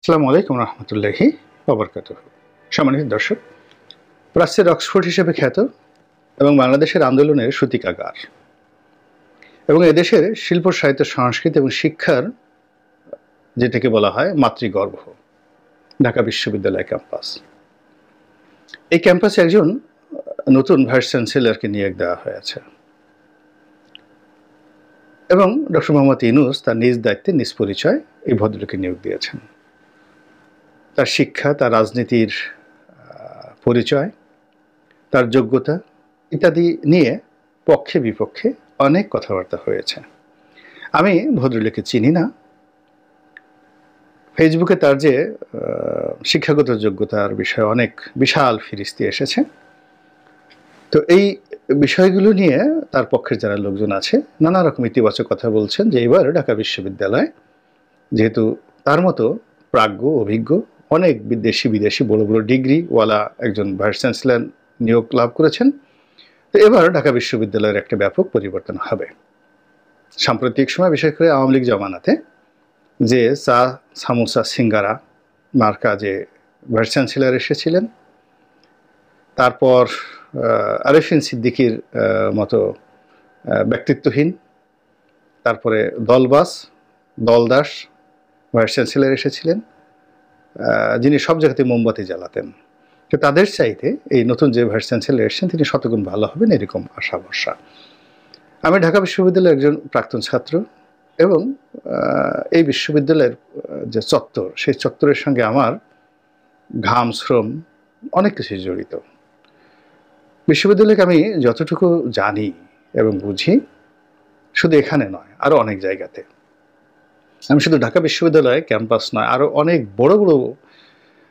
আসসালামু আলাইকুম রহমতুল্লাহি ওবরকাতুহ। সম্মানিত দর্শক, প্রাচ্যের অক্সফোর্ড হিসেবে খ্যাত এবং বাংলাদেশের আন্দোলনের সূতিকাগার এবং এদেশের শিল্প সাহিত্য সংস্কৃতি এবং শিক্ষার যেটাকে বলা হয় মাতৃগর্ভ ঢাকা বিশ্ববিদ্যালয় ক্যাম্পাস। এই ক্যাম্পাসে একজন নতুন ভাইস চ্যান্সেলরকে নিয়োগ দেওয়া হয়েছে এবং ডক্টর মোহাম্মদ ইউনূস তার নিজ দায়িত্বে নিজ পরিচয় এই ভদ্রলোকে নিয়োগ দিয়েছেন। তার শিক্ষা, তার রাজনীতির পরিচয়, তার যোগ্যতা ইত্যাদি নিয়ে পক্ষে বিপক্ষে অনেক কথাবার্তা হয়েছে। আমি ভদ্রলোককে চিনি না, ফেসবুকে তার যে শিক্ষাগত যোগ্যতার বিষয়ে অনেক বিশাল ফিরিস্তি এসেছে। তো এই বিষয়গুলো নিয়ে তার পক্ষের যারা লোকজন আছে নানা রকম ইতিবাচক কথা বলছেন যে এবার ঢাকা বিশ্ববিদ্যালয় যেহেতু তার মতো প্রাজ্ঞ অভিজ্ঞ অনেক বিদেশি বড় বড় ডিগ্রিওয়ালা একজন ভাইস চ্যান্সেলর নিয়োগ লাভ করেছেন, তো এবার ঢাকা বিশ্ববিদ্যালয়ের একটা ব্যাপক পরিবর্তন হবে। সাম্প্রতিক সময় বিশেষ করে আওয়ামী লীগ জমানাতে যে চা সামোসা সিঙ্গারা মার্কা যে ভাইস চ্যান্সেলর এসেছিলেন, তারপর আরেফিন সিদ্দিকীর মতো ব্যক্তিত্বহীন, তারপরে দলদাস ভাইস চ্যান্সেলর এসেছিলেন যিনি সব জায়গাতে মোমবাতি জ্বালাতেন। তো তাদের চাইতে এই নতুন যে ভাইস চ্যান্সেলর এসেছেন তিনি শতগুণ ভালো হবেন এরকম আশা ভরসা। আমি ঢাকা বিশ্ববিদ্যালয়ের একজন প্রাক্তন ছাত্র এবং এই বিশ্ববিদ্যালয়ের যে চত্বর সেই চত্বরের সঙ্গে আমার ঘাম শ্রম অনেক কিছুই জড়িত। বিশ্ববিদ্যালয়কে আমি যতটুকু জানি এবং বুঝি শুধু এখানে নয় আরও অনেক জায়গাতে, আমি শুধু ঢাকা বিশ্ববিদ্যালয় ক্যাম্পাস নয় আরও অনেক বড় বড়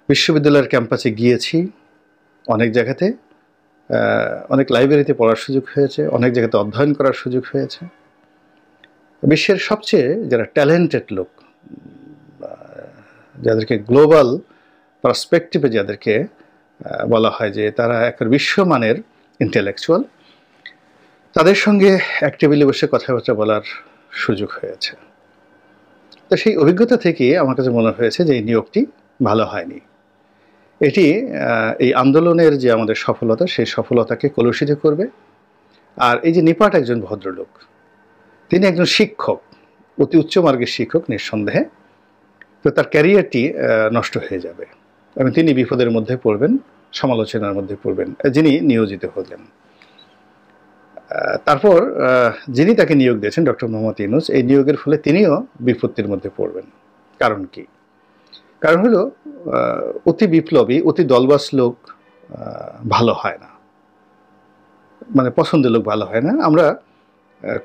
বিশ্ববিদ্যালয়ের ক্যাম্পাসে গিয়েছি। অনেক জায়গাতে অনেক লাইব্রেরিতে পড়ার সুযোগ হয়েছে, অনেক জায়গাতে অধ্যয়ন করার সুযোগ হয়েছে। বিশ্বের সবচেয়ে যারা ট্যালেন্টেড লোক, যাদেরকে গ্লোবাল পার্সপেক্টিভে যাদেরকে বলা হয় যে তারা একটা বিশ্বমানের ইন্টেলেকচুয়াল, তাদের সঙ্গে এক টেবিলে বসে কথাবার্তা বলার সুযোগ হয়েছে। তো সেই অভিজ্ঞতা থেকে আমার কাছে মনে হয়েছে যে এই নিয়োগটি ভালো হয়নি। এটি এই আন্দোলনের যে আমাদের সফলতা সেই সফলতাকে কলুষিত করবে। আর এই যে নিপাট একজন ভদ্রলোক, তিনি একজন শিক্ষক, অতি উচ্চ মার্গের শিক্ষক নিঃসন্দেহে, তো তার ক্যারিয়ারটি নষ্ট হয়ে যাবে এবং তিনি বিপদের মধ্যে পড়বেন, সমালোচনার মধ্যে পড়বেন যিনি নিয়োজিত হলেন। তারপর যিনি তাকে নিয়োগ দিয়েছেন ডক্টর মোহাম্মদ ইউনূস, এই নিয়োগের ফলে তিনিও বিপত্তির মধ্যে পড়বেন। কারণ কি? কারণ হলো অতি বিপ্লবী অতি দলবাস লোক ভালো হয় না, মানে পছন্দের লোক ভালো হয় না। আমরা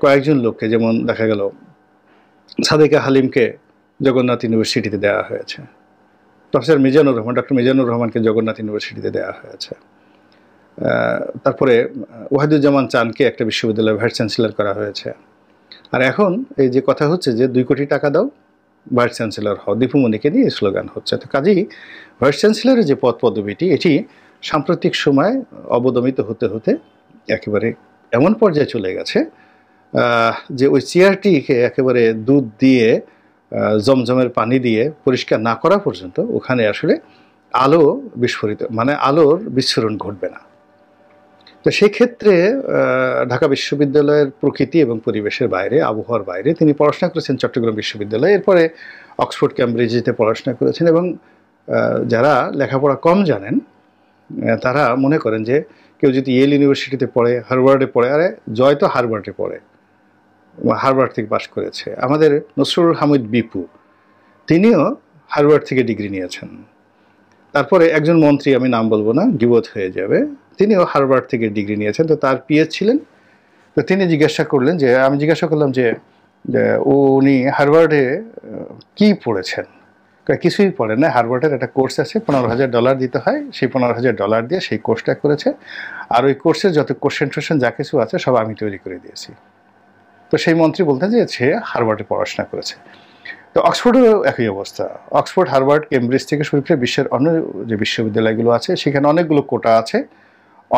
কয়েকজন লোককে, যেমন দেখা গেল সাদেকা হালিমকে জগন্নাথ ইউনিভার্সিটিতে দেওয়া হয়েছে, প্রফেসর ডক্টর মিজানুর রহমানকে জগন্নাথ ইউনিভার্সিটিতে দেওয়া হয়েছে, তারপরে ওয়াহিদুজ্জামান চানকে একটা বিশ্ববিদ্যালয়ের ভাইস চ্যান্সেলর করা হয়েছে। আর এখন এই যে কথা হচ্ছে যে 2 কোটি টাকা দাও ভাইস চ্যান্সেলর হও, দীপুমণিকে নিয়ে স্লোগান হচ্ছে। তো কাজেই ভাইস চ্যান্সেলরের যে পদপদবিটি এটি সাম্প্রতিক সময় অবদমিত হতে হতে একেবারে এমন পর্যায়ে চলে গেছে যে ওই চেয়ারটিকে একেবারে দুধ দিয়ে জমজমের পানি দিয়ে পরিষ্কার না করা পর্যন্ত ওখানে আসলে আলো বিস্ফোরিত, মানে আলোর বিস্ফোরণ ঘটবে না। তো সেই ক্ষেত্রে ঢাকা বিশ্ববিদ্যালয়ের প্রকৃতি এবং পরিবেশের বাইরে, আবহাওয়ার বাইরে তিনি পড়াশোনা করেছেন চট্টগ্রাম বিশ্ববিদ্যালয়ে, এরপরে অক্সফোর্ড ক্যামব্রিজেতে পড়াশোনা করেছেন এবং যারা লেখাপড়া কম জানেন তারা মনে করেন যে কেউ যদি ইয়েল ইউনিভার্সিটিতে পড়ে, হার্ভার্ডে পড়ে, আরে জয় তো হার্ভার্ডে পড়ে, হার্ভার্ড থেকে পাশ করেছে। আমাদের নসরুল হামিদ বিপু, তিনিও হার্ভার্ড থেকে ডিগ্রি নিয়েছেন। তারপরে একজন মন্ত্রী, আমি নাম বলবো না, গিবত হয়ে যাবে, তিনিও হার্ভার্ড থেকে ডিগ্রি নিয়েছেন। তো তার পিএইচ ছিলেন। তো তিনি জিজ্ঞাসা করলেন যে, আমি জিজ্ঞাসা করলাম যে উনি হার্ভার্ডে কি পড়েছেন? কিছুই পড়েন না, হার্ভার্ডের একটা কোর্স আছে, $15,000 দিতে হয়, সেই $15,000 দিয়ে সেই কোর্সটা করেছে, আর ওই কোর্সের যত কোশ্চেন টোশ্চেন যা কিছু আছে সব আমি তৈরি করে দিয়েছি। তো সেই মন্ত্রী বলতেন যে সে হার্ভার্ডে পড়াশোনা করেছে। তো অক্সফোর্ডেও একই অবস্থা। অক্সফোর্ড, হার্ভার্ড, কেমব্রিজ থেকে শুরু করে বিশ্বের অন্য যে বিশ্ববিদ্যালয়গুলো আছে সেখানে অনেকগুলো কোটা আছে,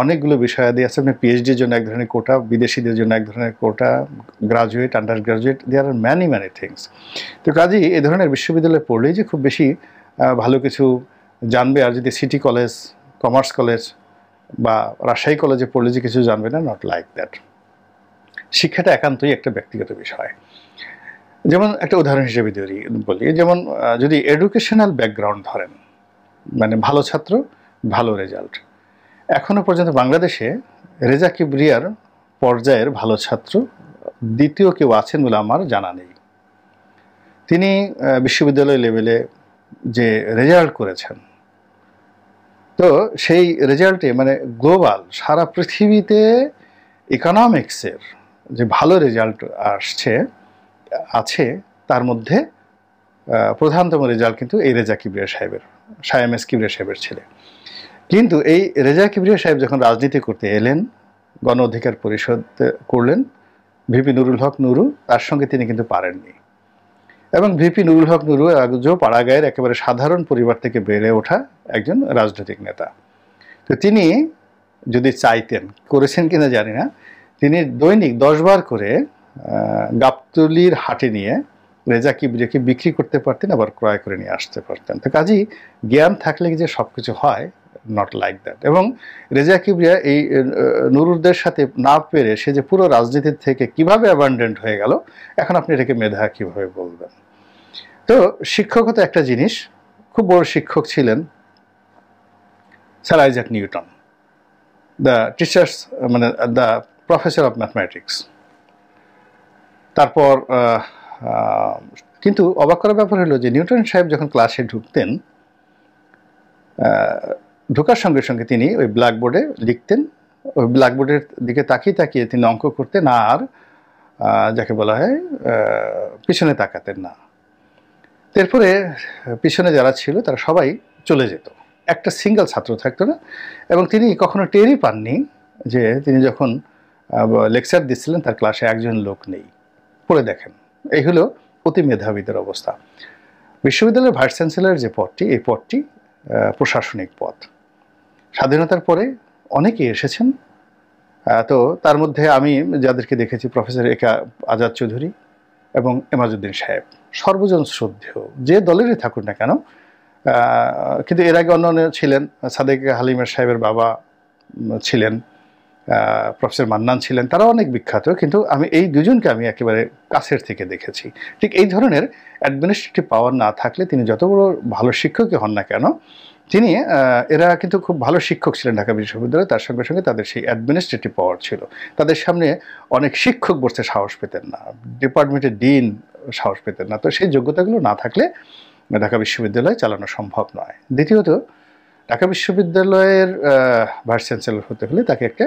অনেকগুলো বিষয়াদি আছে। আপনি পিএইচডির জন্য এক ধরনের কোটা, বিদেশিদের জন্য এক ধরনের quota, graduate, under graduate, there are many things. তো কাজেই এ ধরনের বিশ্ববিদ্যালয়ে পড়লেই যে খুব বেশি ভালো কিছু জানবে, আর যদি সিটি কলেজ, কমার্স কলেজ বা রাজশাহী কলেজে পড়লে যে কিছু জানবে না, নট লাইক দ্যাট। শিক্ষাটা একান্তই একটা ব্যক্তিগত বিষয়। যেমন একটা উদাহরণ হিসেবে বলি, যেমন যদি এডুকেশনাল ব্যাকগ্রাউন্ড ধরেন, মানে ভালো ছাত্র, ভালো রেজাল্ট, এখনো পর্যন্ত বাংলাদেশে রেজা কিবরিয়ার পর্যায়ের ভালো ছাত্র দ্বিতীয় কেউ আছেন বলে আমার জানা নেই। তিনি বিশ্ববিদ্যালয় লেভেলে যে রেজাল্ট করেছেন, তো সেই রেজাল্টে মানে গ্লোবাল সারা পৃথিবীতে ইকোনমিক্সের যে ভালো রেজাল্ট আছে, তার মধ্যে প্রধানতম রেজাল্ট কিন্তু এই রেজা কিবরিয়া সাহেবের, শায়াম এস কিবরিয়া সাহেবের ছেলে। কিন্তু এই রেজা কিবরিয়া সাহেব যখন রাজনীতি করতে এলেন, গণ অধিকার পরিষদ করলেন, ভিপি নুরুল হক নুরু, তার সঙ্গে তিনি কিন্তু পারেননি। এবং ভিপি নুরুল হক নুরু একজন পাড়াগাঁয়ের একেবারে সাধারণ পরিবার থেকে বেড়ে ওঠা একজন রাজনৈতিক নেতা। তো তিনি যদি চাইতেন, করেছেন কিনা জানি না, তিনি দৈনিক 10 বার করে গাবতলীর হাটে নিয়ে রেজা কিবরিয়াকে বিক্রি করতে পারতেন, আবার ক্রয় করে নিয়ে আসতে পারতেন। তো কাজেই জ্ঞান থাকলে যে সব কিছু হয়, নট লাইক দ্যাট। এবং রেজা কিবরিয়া এই নুরুদের সাথে না পেরে সে যে পুরো রাজনীতির থেকে কিভাবে অ্যাবান্ডেন্ট হয়ে গেল, এখন আপনি এটাকে মেধা কিভাবে বলবেন? তো শিক্ষকতা একটা জিনিস। খুব বড় শিক্ষক ছিলেন sir Isaac Newton, the teachers, মানে দ্য প্রফেসর অফ ম্যাথমেটিক্স। তারপর কিন্তু অবাক করার ব্যাপার হলো যে নিউটন সাহেব যখন ক্লাসে ঢুকতেন, ঢোকার সঙ্গে সঙ্গে তিনি ওই ব্ল্যাকবোর্ডে লিখতেন, ওই ব্ল্যাকবোর্ডের দিকে তাকিয়ে তাকিয়ে তিনি অঙ্ক করতেন, আর যাকে বলা হয় পিছনে তাকাতেন না। এরপরে পিছনে যারা ছিল তারা সবাই চলে যেত, একটা সিঙ্গেল ছাত্র থাকতো না। এবং তিনি কখনো টেরই পাননি যে তিনি যখন লেকচার দিচ্ছিলেন তার ক্লাসে একজন লোক নেই। পড়ে দেখেন, এই হলো অতি মেধাবীদের অবস্থা। বিশ্ববিদ্যালয়ের ভাইস চ্যান্সেলর যে পদটি, এই পদটি প্রশাসনিক পদ। স্বাধীনতার পরে অনেকেই এসেছেন, তো তার মধ্যে আমি যাদেরকে দেখেছি, প্রফেসর একা আজাদ চৌধুরী এবং এমাজউদ্দিন সাহেব, সর্বজন শ্রদ্ধেয়, যে দলেরই থাকুন না কেন। কিন্তু এর আগে অন্যান্য ছিলেন, সাদেক হালিমের সাহেবের বাবা ছিলেন, প্রফেসর মান্নান ছিলেন, তারা অনেক বিখ্যাত। কিন্তু আমি এই দুজনকে আমি একেবারে কাছের থেকে দেখেছি। ঠিক এই ধরনের অ্যাডমিনিস্ট্রেটিভ পাওয়ার না থাকলে তিনি যত বড় ভালো শিক্ষকই হন না কেন, তিনি এরা কিন্তু খুব ভালো শিক্ষক ছিলেন ঢাকা বিশ্ববিদ্যালয়ে, তার সঙ্গে সঙ্গে তাদের সেই অ্যাডমিনিস্ট্রেটিভ পাওয়ার ছিল। তাদের সামনে অনেক শিক্ষক বসতে সাহস পেতেন না, ডিপার্টমেন্টের ডিন সাহস পেতেন না। তো সেই যোগ্যতাগুলো না থাকলে ঢাকা বিশ্ববিদ্যালয় চালানো সম্ভব নয়। দ্বিতীয়ত, ঢাকা বিশ্ববিদ্যালয়ের ভাইস চ্যান্সেলর হতে হলে তাকে একটা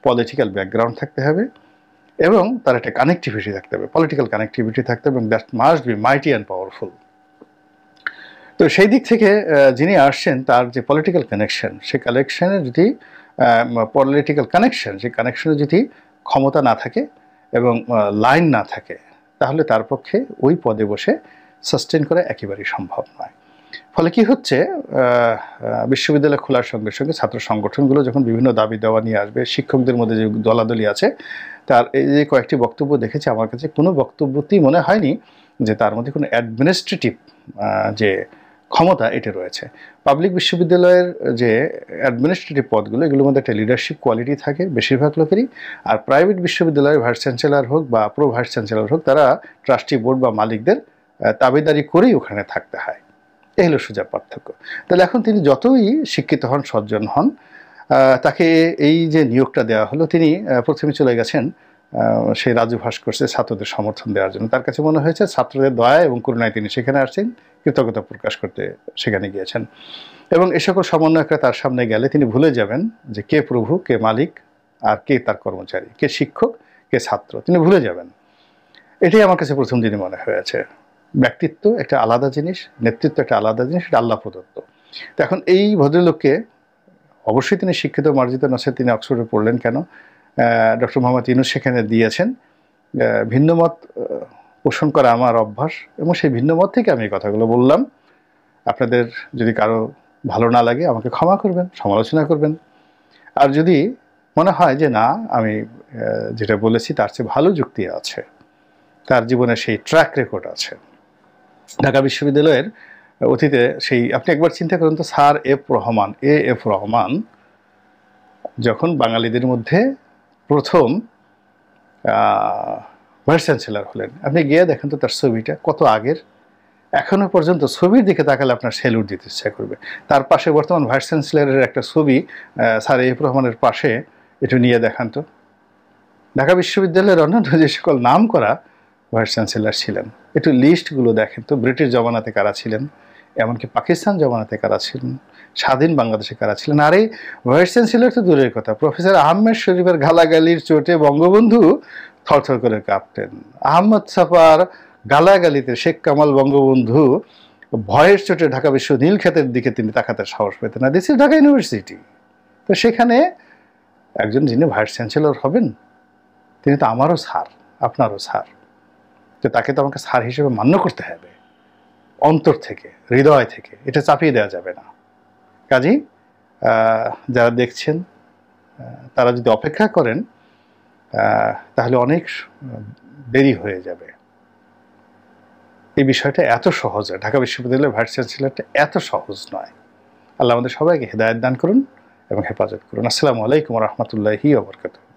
পলিটিক্যাল ব্যাকগ্রাউন্ড থাকতে হবে, এবং তার একটা কানেক্টিভিটি থাকতে হবে, পলিটিক্যাল কানেক্টিভিটি থাকতে হবে, এবং that must be মাইটি and powerful. তো সেই দিক থেকে যিনি আসছেন, তার যে পলিটিক্যাল কানেকশন, সেই কানেকশনের যদি সেই কানেকশনে যদি ক্ষমতা না থাকে এবং লাইন না থাকে, তাহলে তার পক্ষে ওই পদে বসে সাস্টেন করা একেবারেই সম্ভব নয়। ফলে কি হচ্ছে, বিশ্ববিদ্যালয় খোলার সঙ্গে সঙ্গে ছাত্র সংগঠনগুলো যখন বিভিন্ন দাবি দেওয়া নিয়ে আসবে, শিক্ষকদের মধ্যে যে দলাদলি আছে, তার এই যে কয়েকটি বক্তব্য দেখেছি, আমার কাছে কোনো বক্তব্যতেই মনে হয়নি যে তার মধ্যে কোনো অ্যাডমিনিস্ট্রেটিভ যে ক্ষমতা এটা রয়েছে। পাবলিক বিশ্ববিদ্যালয়ের যে অ্যাডমিনিস্ট্রেটিভ পদগুলো, এগুলোর মধ্যে একটা লিডারশিপ কোয়ালিটি থাকে বেশিরভাগ লোকেরই। আর প্রাইভেট বিশ্ববিদ্যালয়ের ভাইস চ্যান্সেলর হোক বা প্রো ভাইস চ্যান্সেলর হোক, তারা ট্রাস্টি বোর্ড বা মালিকদের তাবেদারি করেই ওখানে থাকতে হয়। এই হলো সোজা পার্থক্য। তাহলে এখন তিনি যতই শিক্ষিত হন, সজ্জন হন, তাকে এই যে নিয়োগটা দেওয়া হলো, তিনি প্রথমে চলে গেছেন সেই রাজু ভাস্কর্যে ছাত্রদের সমর্থন দেওয়ার জন্য। তার কাছে মনে হয়েছে ছাত্রদের দয়া এবং করুণায় তিনি সেখানে আসছেন, কৃতজ্ঞতা প্রকাশ করতে সেখানে গিয়েছেন। এবং এ সকল সমন্বয়করা তার সামনে গেলে তিনি ভুলে যাবেন যে কে প্রভু, কে মালিক, আর কে তার কর্মচারী, কে শিক্ষক, কে ছাত্র, তিনি ভুলে যাবেন। এটাই আমার কাছে প্রথম দিনই মনে হয়েছে। ব্যক্তিত্ব একটা আলাদা জিনিস, নেতৃত্ব একটা আলাদা জিনিস, এটা আল্লাহ প্রদত্ত। তো এখন এই ভদ্রলোককে, অবশ্যই তিনি শিক্ষিত মার্জিত নসে, তিনি অক্সফোর্ডে পড়লেন কেন, ডক্টর মোহাম্মদ ইউনূস সেখানে দিয়েছেন। ভিন্নমত পোষণ করা আমার অভ্যাস, এবং সেই ভিন্নমত থেকে আমি এই কথাগুলো বললাম। আপনাদের যদি কারো ভালো না লাগে আমাকে ক্ষমা করবেন, সমালোচনা করবেন। আর যদি মনে হয় যে না, আমি যেটা বলেছি তার চেয়ে ভালো যুক্তি আছে, তার জীবনে সেই ট্র্যাক রেকর্ড আছে, ঢাকা বিশ্ববিদ্যালয়ের অতীতে সেই আপনি একবার চিন্তা করুন তো, স্যার এফ রহমান যখন বাঙালিদের মধ্যে প্রথম ভাইস চ্যান্সেলর হলেন, আপনি গিয়ে দেখেন তো তার ছবিটা কত আগের। এখনো পর্যন্ত ছবির দিকে তাকালে আপনার স্যালুট দিতে ইচ্ছা করবে। তার পাশে বর্তমান ভাইস চ্যান্সেলরের একটা ছবি স্যার এফ রহমানের পাশে একটু নিয়ে দেখান তো। ঢাকা বিশ্ববিদ্যালয়ের অন্যান্য যে সকল নাম করা ভাইস চ্যান্সেলর ছিলেন, একটু লিস্টগুলো দেখেন তো। ব্রিটিশ জমানাতে কারা ছিলেন, এমনকি পাকিস্তান জমানাতে কারা ছিলেন, স্বাধীন বাংলাদেশে কারা ছিলেন। আর এই ভাইস চ্যান্সেলর তো দূরের কথা, প্রফেসর আহমেদ শরীফের গালাগালির চোটে বঙ্গবন্ধু থরথর করে কাঁপতেন। আহমদ ছাপার গালাগালিতে শেখ কামাল বঙ্গবন্ধু ভয়ের চোটে ঢাকা বিশ্ব নীলক্ষেতের দিকে তিনি তাকাতে সাহস পেতেন না। This is Dhaka university. তো সেখানে একজন যিনি ভাইস চ্যান্সেলর হবেন, তিনি তো আমারও স্যার, আপনারও স্যার। তো তাকে তো আমাকে স্যার হিসেবে মান্য করতে হবে, অন্তর থেকে, হৃদয় থেকে। এটা চাপিয়ে দেওয়া যাবে না। কাজেই যারা দেখছেন তারা যদি অপেক্ষা করেন তাহলে অনেক দেরি হয়ে যাবে। এই বিষয়টা এত সহজ, ঢাকা বিশ্ববিদ্যালয়ের ভাইস চ্যান্সেলরটা এত সহজ নয়। আল্লাহ আমাদের সবাইকে হেদায়েত দান করুন এবং হেফাজত করুন। আসসালামু আলাইকুম ওয়া রাহমাতুল্লাহি ওয়া বারাকাতুহু।